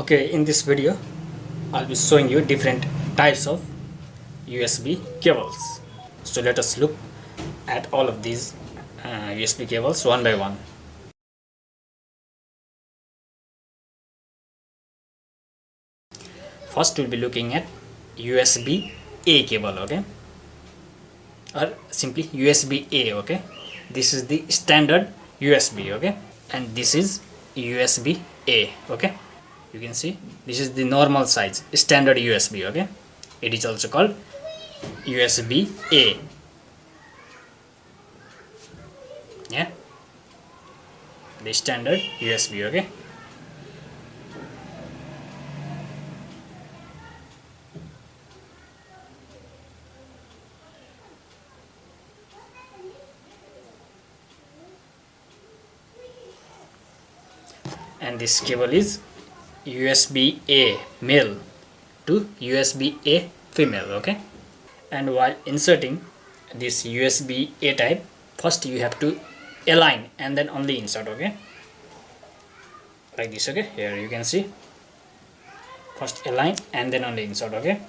Okay, in this video I'll be showing you different types of USB cables. So let us look at all of these USB cables one by one. First we'll be looking at USB A cable, okay, or simply USB A, okay. This is the standard USB, okay, and this is USB A, okay. You can see this is the normal size standard USB, okay. It is also called USB A, yeah, the standard USB, okay. And this cable is USB A male to USB A female, okay. And while inserting this USB A type, first you have to align and then only insert, okay, like this, okay. Here you can see, first align and then only insert, okay.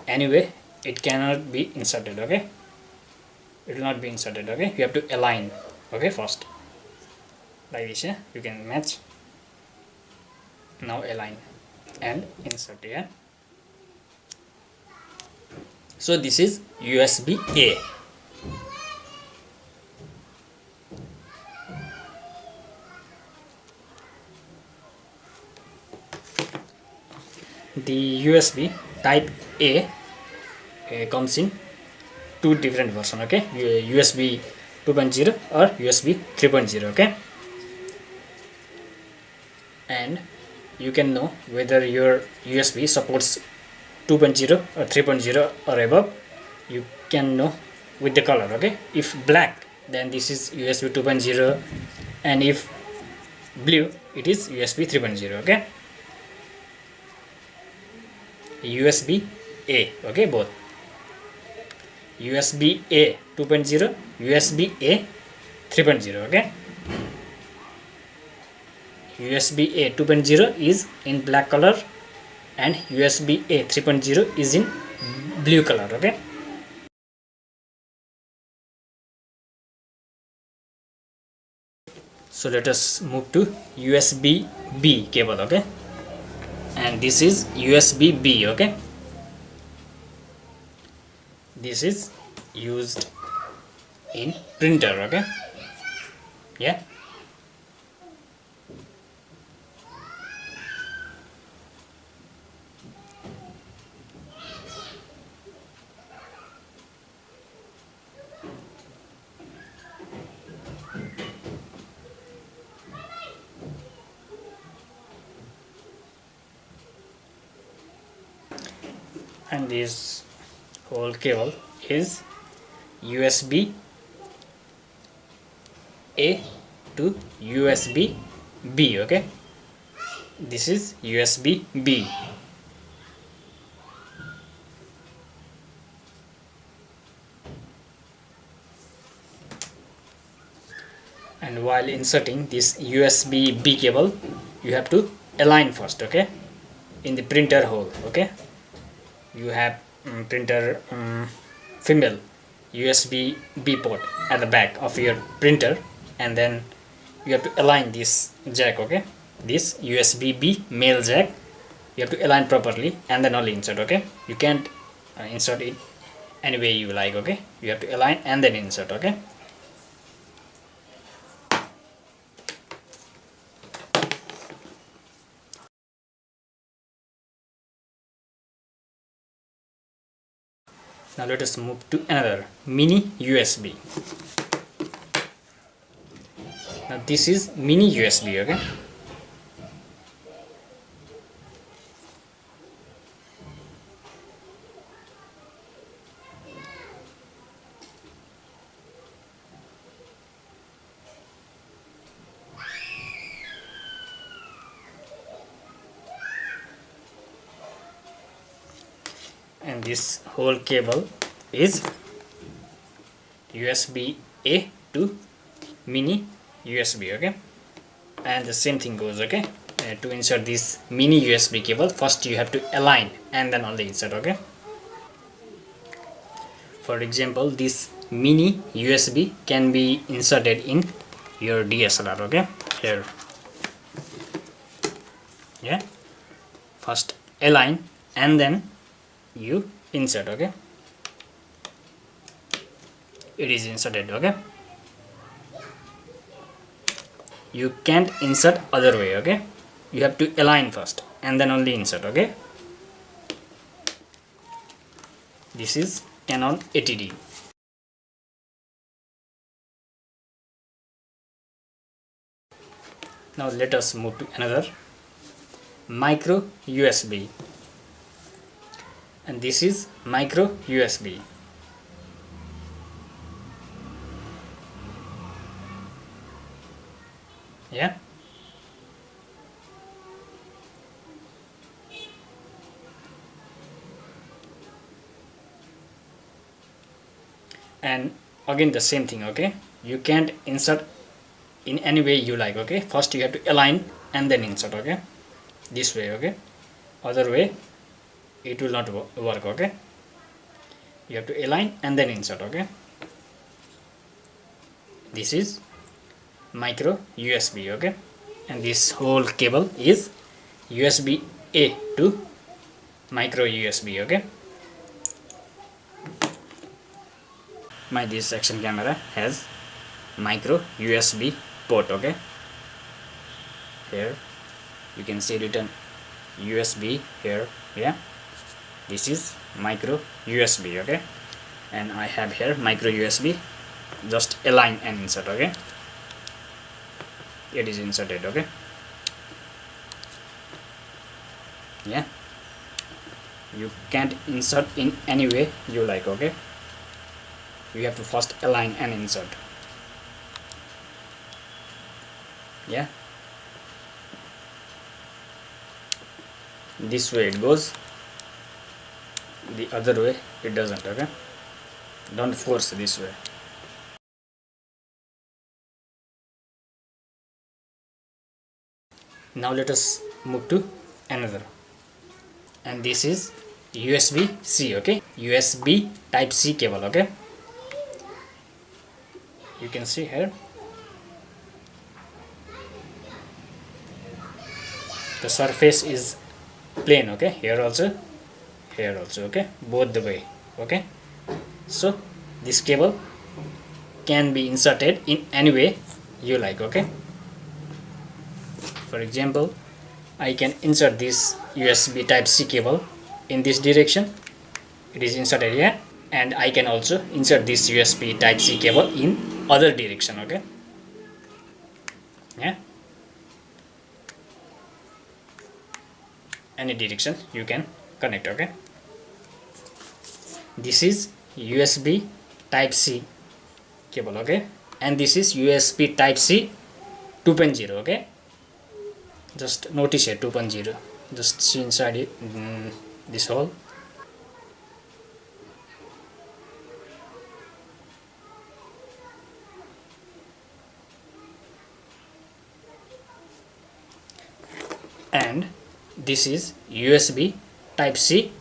Anyway, it cannot be inserted, okay, it will not be inserted, okay. You have to align, okay, first, like this, yeah. You can match. Now align and insert, yeah. So this is USB A. The USB type A comes in two different versions, okay, USB 2.0 or USB 3.0, okay. And you can know whether your USB supports 2.0 or 3.0 or above. You can know with the color, okay. If black, then this is USB 2.0, and if blue, it is USB 3.0, okay. USB A, okay, both USB A 2.0, USB A 3.0, okay. USB A 2.0 is in black color and USB A 3.0 is in blue color, okay. So let us move to USB B cable, okay, and this is USB B, okay. This is used in printer, okay, yeah. And this whole cable is USB A to USB B, okay. This is USB B. And while inserting this USB B cable, you have to align first, okay, in the printer hole, okay. You have printer female USB B port at the back of your printer, and then you have to align this jack, okay, this USB B male jack. You have to align properly and then only insert, okay. You can't insert it any way you like, okay. You have to align and then insert, okay. Now let us move to another mini USB. Now this is mini USB, okay. And this whole cable is USB A to mini USB, okay. And the same thing goes, okay. to insert this mini USB cable, first you have to align and then only insert. Okay, for example, this mini USB can be inserted in your DSLR. Okay, here, yeah, first align and then you insert. Okay, it is inserted. Okay, you can't insert other way. Okay, you have to align first and then only insert. Okay, this is Canon 80D. Now let us move to another micro USB, and this is micro USB. Yeah, and again the same thing. Okay, you can't insert in any way you like. Okay, first you have to align and then insert. Okay, this way. Okay, other way it will not work. Okay, you have to align and then insert. Okay, this is micro USB. Okay, and this whole cable is USB A to micro USB. Okay, my this action camera has micro USB port. Okay, here you can see written USB here. Yeah, this is micro USB. Okay, and I have here micro USB. Just align and insert. Okay, it is inserted. Okay, yeah, you can't insert in any way you like. Okay, you have to first align and insert. Yeah, this way it goes, the other way it doesn't. Okay, don't force this way. Now let us move to another, and this is USB-C. Okay, USB type C cable. Okay, you can see here the surface is plain. Okay, here also, here also. Okay, both the way. Okay, so this cable can be inserted in any way you like. Okay, for example, I can insert this USB type C cable in this direction, it is inserted here, and I can also insert this USB type C cable in other direction. Okay, yeah, any direction you can connect. Okay, this is USB type C cable. Okay, and this is USB type C 2.0. Okay, just notice here 2.0, just see inside it, this hole. And this is USB type C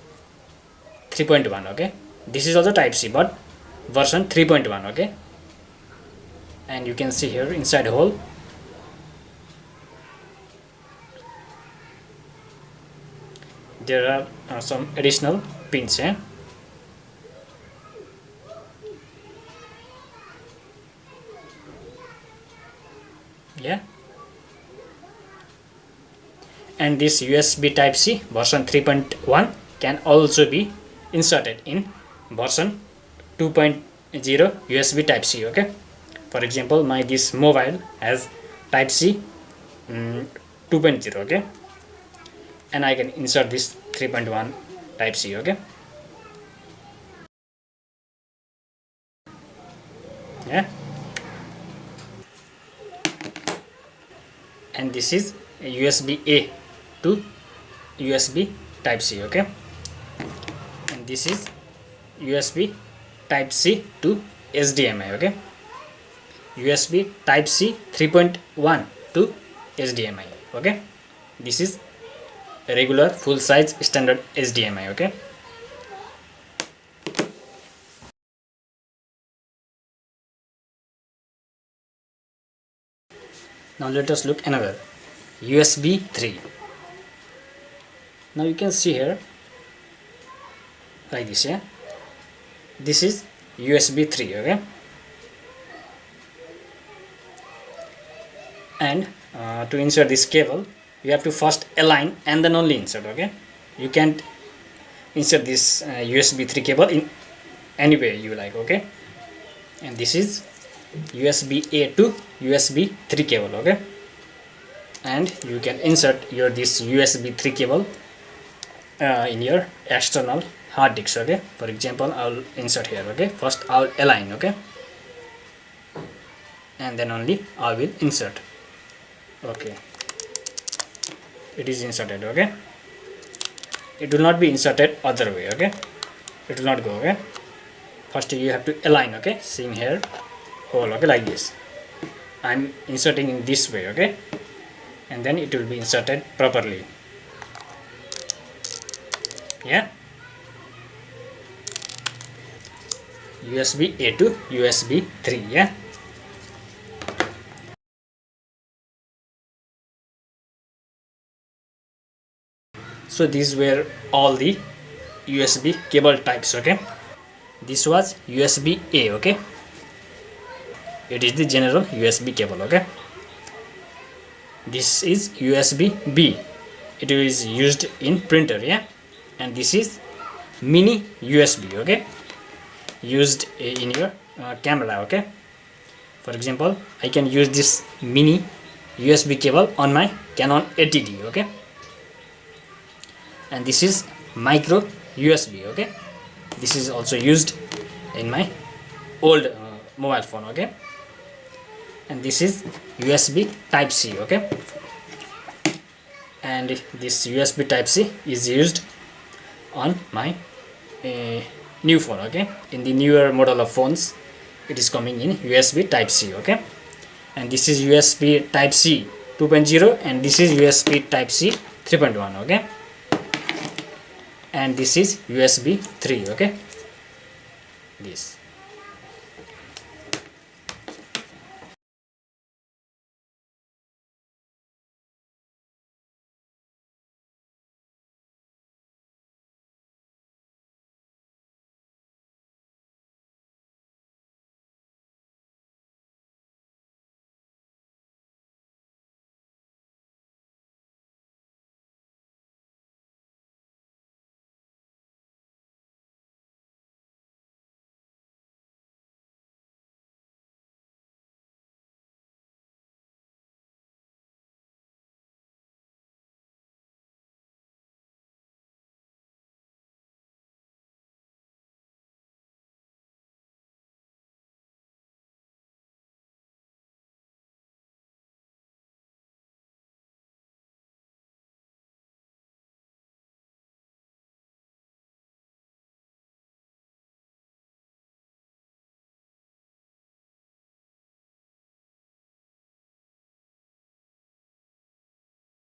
3.1. Okay, this is also type C but version 3.1. Okay, and you can see here inside hole there are some additional pins here. Yeah, and this USB type C version 3.1 can also be inserted in version 2.0 USB type C. Okay, for example, my this mobile has type C 2.0. Okay, and I can insert this 3.1 type C. Okay, yeah, and this is USB A to USB type C. Okay, and this is USB type C to HDMI. Okay, USB type C 3.1 to HDMI. Okay, this is a regular full size standard HDMI. Okay, now let us look another USB 3. Now you can see here like this. Yeah, this is USB 3. Okay, and to insert this cable you have to first align and then only insert. Okay, you can't insert this USB 3 cable in any way you like. Okay, and this is USB A to USB 3 cable. Okay, and you can insert your this USB 3 cable in your external hard disks. Okay, for example, I'll insert here. Okay, first I'll align. Okay, and then only I will insert. Okay, it is inserted. Okay, it will not be inserted other way. Okay, it will not go. Okay, first you have to align. Okay, same here hole. Okay, like this I'm inserting in this way. Okay, and then it will be inserted properly. Yeah, USB A to USB 3. Yeah, so these were all the USB cable types. Okay, this was USB A. Okay, it is the general USB cable. Okay, this is USB B, it is used in printer. Yeah, and this is mini USB. Okay, used in your camera. Okay, for example, I can use this mini USB cable on my Canon 80D. Okay, and this is micro USB. Okay, this is also used in my old mobile phone. Okay, and this is USB type C. Okay, and this USB type C is used on my new phone. Okay, in the newer model of phones it is coming in USB type C. Okay, and this is USB type C 2.0 and this is USB type C 3.1. Okay, and this is USB 3. Okay, this